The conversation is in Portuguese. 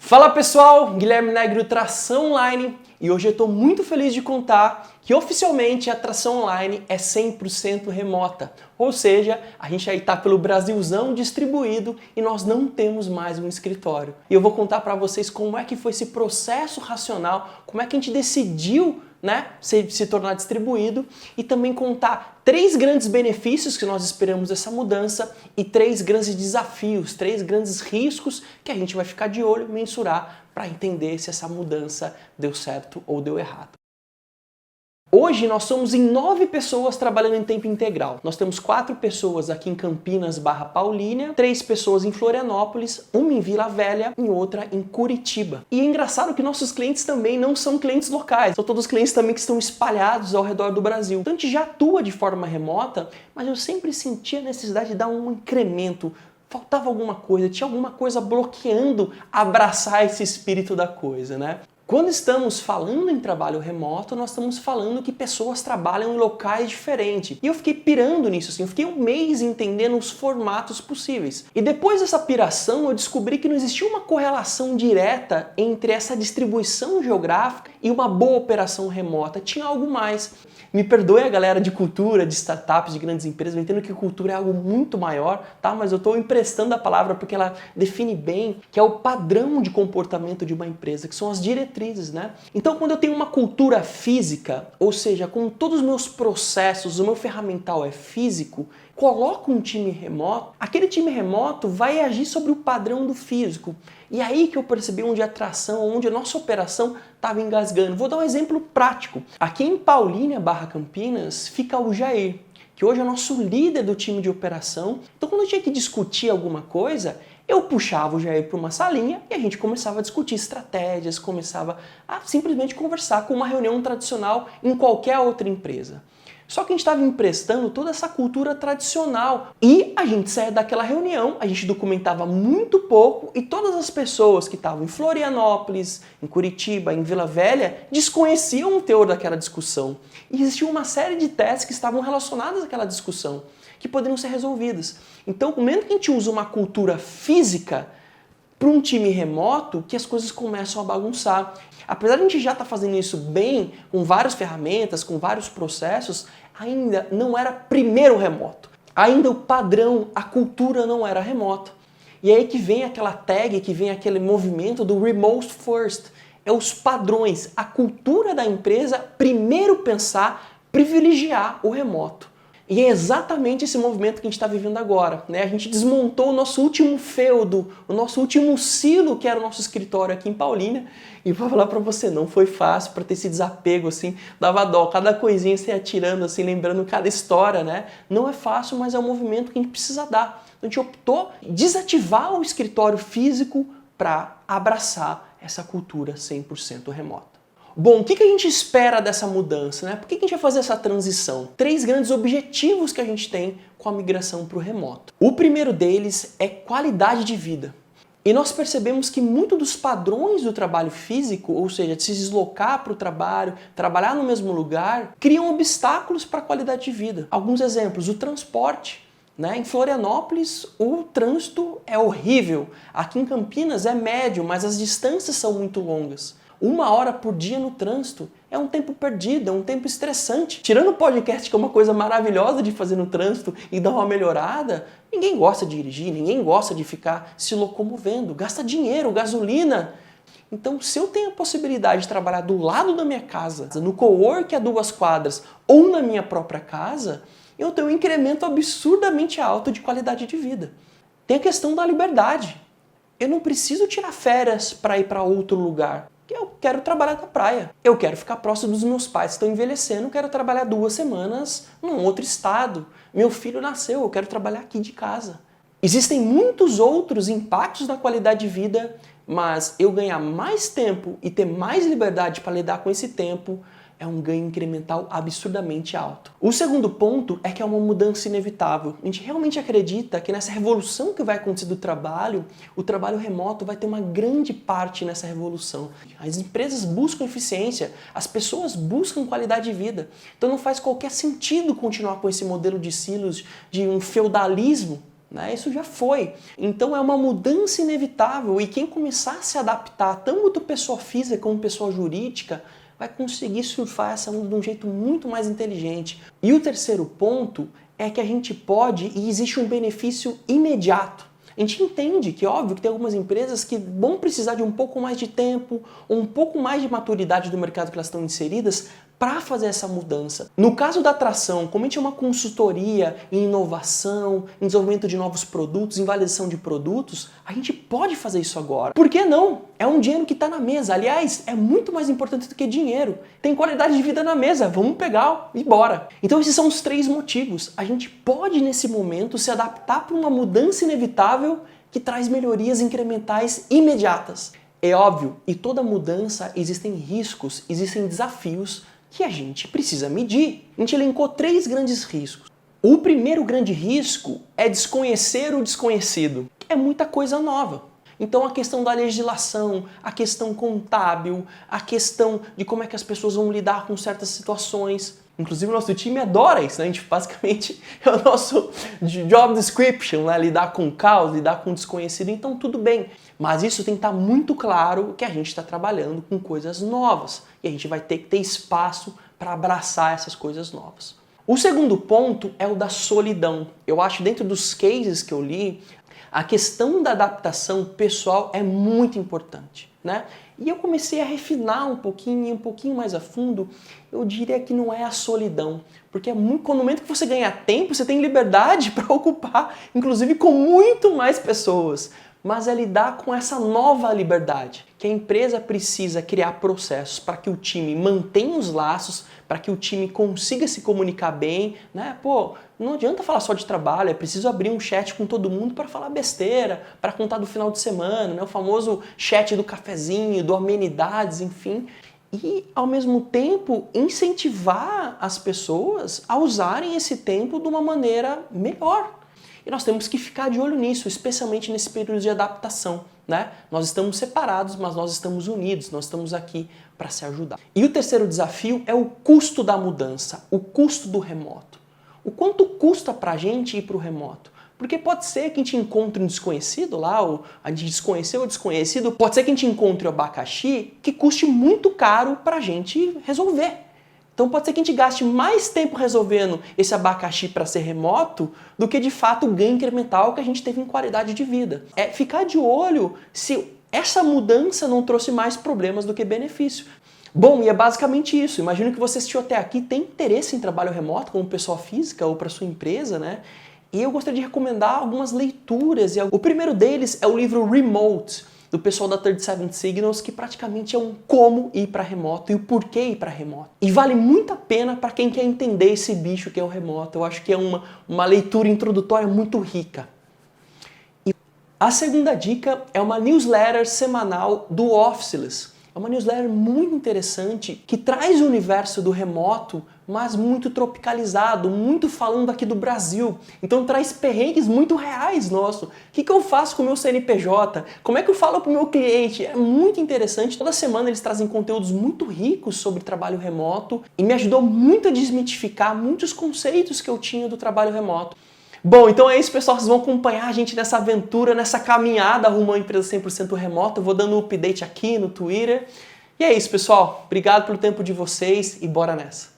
Fala pessoal, Guilherme Negro, Tração Online, e hoje eu estou muito feliz de contar que oficialmente a Tração Online é 100% remota. Ou seja, a gente aí está pelo Brasilzão distribuído e nós não temos mais um escritório. E eu vou contar para vocês como é que foi esse processo racional, como é que a gente decidiu se tornar distribuído e também contar 3 grandes benefícios que nós esperamos dessa mudança e 3 grandes desafios, 3 grandes riscos que a gente vai ficar de olho e mensurar para entender se essa mudança deu certo ou deu errado. Hoje nós somos em 9 pessoas trabalhando em tempo integral. Nós temos 4 pessoas aqui em Campinas / Paulínia, 3 pessoas em Florianópolis, uma em Vila Velha e outra em Curitiba. E é engraçado que nossos clientes também não são clientes locais, são todos clientes também que estão espalhados ao redor do Brasil. Então a gente já atua de forma remota, mas eu sempre senti a necessidade de dar um incremento. Faltava alguma coisa, tinha alguma coisa bloqueando abraçar esse espírito da coisa, né? Quando estamos falando em trabalho remoto, nós estamos falando que pessoas trabalham em locais diferentes. E eu fiquei pirando nisso, assim, eu fiquei um mês entendendo os formatos possíveis. E depois dessa piração, eu descobri que não existia uma correlação direta entre essa distribuição geográfica e uma boa operação remota. Tinha algo mais. Me perdoe a galera de cultura, de startups, de grandes empresas, eu entendo que cultura é algo muito maior, tá? Mas eu estou emprestando a palavra porque ela define bem que é o padrão de comportamento de uma empresa, que são as diretrizes, né? Então, quando eu tenho uma cultura física, ou seja, com todos os meus processos, o meu ferramental é físico, coloco um time remoto, aquele time remoto vai agir sobre o padrão do físico. E aí que eu percebi onde a atração, onde a nossa operação estava engasgando. Vou dar um exemplo prático. Aqui em Paulínia / Campinas fica o Jair, que hoje é o nosso líder do time de operação. Então quando eu tinha que discutir alguma coisa, eu puxava o Jair para uma salinha e a gente começava a discutir estratégias, começava a simplesmente conversar com uma reunião tradicional em qualquer outra empresa. Só que a gente estava emprestando toda essa cultura tradicional e a gente saía daquela reunião, a gente documentava muito pouco e todas as pessoas que estavam em Florianópolis, em Curitiba, em Vila Velha, desconheciam o teor daquela discussão. E existia uma série de testes que estavam relacionadas àquela discussão, que poderiam ser resolvidas. Então, no momento que a gente usa uma cultura física para um time remoto, que as coisas começam a bagunçar. Apesar de a gente já estar fazendo isso bem, com várias ferramentas, com vários processos, ainda não era primeiro remoto. Ainda o padrão, a cultura não era remota. E aí que vem aquela tag, que vem aquele movimento do remote first. É os padrões, a cultura da empresa primeiro pensar, privilegiar o remoto. E é exatamente esse movimento que a gente está vivendo agora, né? A gente desmontou o nosso último feudo, o nosso último silo, que era o nosso escritório aqui em Paulínia. E vou falar para você, não foi fácil para ter esse desapego, assim, dava dó, cada coisinha você ia tirando, assim, lembrando cada história, né? Não é fácil, mas é um movimento que a gente precisa dar. Então a gente optou em desativar o escritório físico para abraçar essa cultura 100% remota. Bom, o que a gente espera dessa mudança, né? Por que a gente vai fazer essa transição? 3 grandes objetivos que a gente tem com a migração para o remoto. O primeiro deles é qualidade de vida. E nós percebemos que muito dos padrões do trabalho físico, ou seja, de se deslocar para o trabalho, trabalhar no mesmo lugar, criam obstáculos para a qualidade de vida. Alguns exemplos, o transporte. Em Florianópolis, o trânsito é horrível. Aqui em Campinas é médio, mas as distâncias são muito longas. 1 hora por dia no trânsito é um tempo perdido, é um tempo estressante. Tirando o podcast, que é uma coisa maravilhosa de fazer no trânsito e dar uma melhorada, ninguém gosta de dirigir, ninguém gosta de ficar se locomovendo, gasta dinheiro, gasolina. Então, se eu tenho a possibilidade de trabalhar do lado da minha casa, no cowork a 2 quadras ou na minha própria casa, eu tenho um incremento absurdamente alto de qualidade de vida. Tem a questão da liberdade. Eu não preciso tirar férias para ir para outro lugar. Eu quero trabalhar na praia. Eu quero ficar próximo dos meus pais que estão envelhecendo. Eu quero trabalhar 2 semanas num outro estado. Meu filho nasceu, eu quero trabalhar aqui de casa. Existem muitos outros impactos na qualidade de vida, mas eu ganhar mais tempo e ter mais liberdade para lidar com esse tempo é um ganho incremental absurdamente alto. O segundo ponto é que é uma mudança inevitável. A gente realmente acredita que nessa revolução que vai acontecer do trabalho, o trabalho remoto vai ter uma grande parte nessa revolução. As empresas buscam eficiência, as pessoas buscam qualidade de vida. Então não faz qualquer sentido continuar com esse modelo de silos, de um feudalismo, né? Isso já foi. Então é uma mudança inevitável e quem começar a se adaptar, tanto pessoa física como pessoa jurídica, vai conseguir surfar essa onda de um jeito muito mais inteligente. E o terceiro ponto é que a gente pode e existe um benefício imediato. A gente entende que, óbvio, que tem algumas empresas que vão precisar de um pouco mais de tempo ou um pouco mais de maturidade do mercado que elas estão inseridas para fazer essa mudança. No caso da atração, como a gente é uma consultoria em inovação, em desenvolvimento de novos produtos, em validação de produtos, a gente pode fazer isso agora. Por que não? É um dinheiro que está na mesa. Aliás, é muito mais importante do que dinheiro. Tem qualidade de vida na mesa. Vamos pegar e bora. Então esses são os 3 motivos. A gente pode, nesse momento, se adaptar para uma mudança inevitável que traz melhorias incrementais imediatas. É óbvio, e toda mudança existem riscos, existem desafios que a gente precisa medir. A gente elencou 3 grandes riscos. O primeiro grande risco é desconhecer o desconhecido. É muita coisa nova. Então a questão da legislação, a questão contábil, a questão de como é que as pessoas vão lidar com certas situações. Inclusive o nosso time adora isso, né? A gente basicamente é o nosso job description, né? Lidar com o caos, lidar com o desconhecido, então tudo bem. Mas isso tem que estar muito claro que a gente está trabalhando com coisas novas e a gente vai ter que ter espaço para abraçar essas coisas novas. O segundo ponto é o da solidão. Eu acho que dentro dos cases que eu li, a questão da adaptação pessoal é muito importante, né? E eu comecei a refinar um pouquinho mais a fundo, eu diria que não é a solidão, porque no momento que você ganha tempo, você tem liberdade para ocupar, inclusive com muito mais pessoas. Mas é lidar com essa nova liberdade, que a empresa precisa criar processos para que o time mantenha os laços, para que o time consiga se comunicar bem, né? Pô, não adianta falar só de trabalho, é preciso abrir um chat com todo mundo para falar besteira, para contar do final de semana, né? O famoso chat do cafezinho, do amenidades, enfim. E, ao mesmo tempo, incentivar as pessoas a usarem esse tempo de uma maneira melhor. E nós temos que ficar de olho nisso, especialmente nesse período de adaptação, né? Nós estamos separados, mas nós estamos unidos, nós estamos aqui para se ajudar. E o terceiro desafio é o custo da mudança, o custo do remoto. O quanto custa para a gente ir para o remoto? Porque pode ser que a gente encontre um desconhecido lá, ou a gente desconheceu o desconhecido, pode ser que a gente encontre o abacaxi que custe muito caro para a gente resolver. Então pode ser que a gente gaste mais tempo resolvendo esse abacaxi para ser remoto do que de fato o ganho incremental que a gente teve em qualidade de vida. É ficar de olho se essa mudança não trouxe mais problemas do que benefício. Bom, e é basicamente isso. Imagino que você assistiu até aqui, tem interesse em trabalho remoto como pessoa física ou para sua empresa, né? E eu gostaria de recomendar algumas leituras. O primeiro deles é o livro Remote, do pessoal da 37 Signals, que praticamente é um como ir para remoto e o porquê ir para remoto. E vale muito a pena para quem quer entender esse bicho que é o remoto. Eu acho que é uma leitura introdutória muito rica. E a segunda dica é uma newsletter semanal do Officeless. É uma newsletter muito interessante que traz o universo do remoto, mas muito tropicalizado, muito falando aqui do Brasil. Então traz perrengues muito reais nosso. O que eu faço com o meu CNPJ? Como é que eu falo para o meu cliente? É muito interessante. Toda semana eles trazem conteúdos muito ricos sobre trabalho remoto e me ajudou muito a desmitificar muitos conceitos que eu tinha do trabalho remoto. Bom, então é isso, pessoal. Vocês vão acompanhar a gente nessa aventura, nessa caminhada rumo a uma empresa 100% remota. Eu vou dando um update aqui no Twitter. E é isso, pessoal. Obrigado pelo tempo de vocês e bora nessa.